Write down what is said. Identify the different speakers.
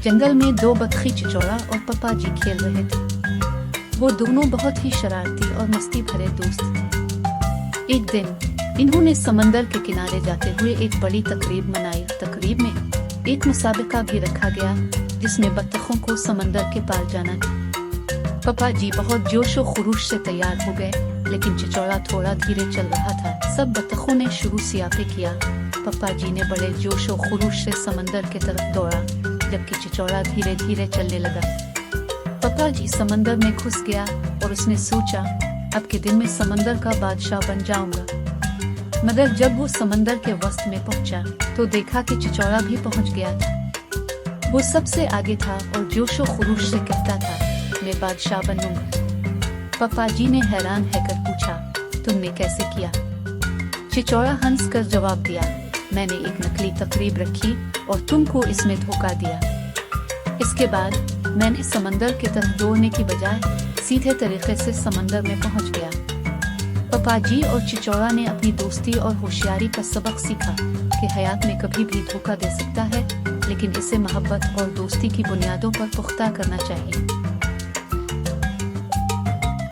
Speaker 1: जंगल में दो बतखी चिचौड़ा और पप्पा जी खेल रहे थे। वो दोनों बहुत ही शरारती और मस्ती भरे दोस्त थे। एक दिन इन्होंने समंदर के किनारे जाते हुए एक बड़ी तकरीब मनाई। तकरीब में एक मुसाबिका भी रखा गया जिसमें बत्तखों को समंदर के पार जाना था। पप्पा जी बहुत जोश और खरूश से तैयार हो गए, लेकिन चिचौड़ा थोड़ा धीरे चल रहा था। सब बत्तखों ने शुरू सियापे किया। पप्पा जी ने बड़े जोश और खरूश से समंदर की तरफ दौड़ा, जबकि चिचौड़ा धीरे धीरे चलने लगा। पप्पा जी समंदर में घुस गया और उसने सोचा, अब के दिन में समंदर का बादशाह बन जाऊंगा। मगर जब वो समंदर के वस्त में पहुंचा तो देखा कि चिचौड़ा भी पहुंच गया था। वो सबसे आगे था और जोश और खरूश से कहता था, मैं बादशाह बनूंगा। पप्पा जी ने हैरान होकर पूछा, तुमने कैसे किया? चिचौड़ा हंस कर जवाब दिया, मैंने एक नकली तकरीब रखी और तुमको इसमें धोखा दिया। इसके बाद मैंने समंदर की तरफ दौड़ने की बजाय सीधे तरीके से समंदर में पहुंच गया। पप्पा जी और चिचौड़ा ने अपनी दोस्ती और होशियारी का सबक सीखा कि हयात में कभी भी धोखा दे सकता है, लेकिन इसे मोहब्बत और दोस्ती की बुनियादों पर पुख्ता करना चाहिए।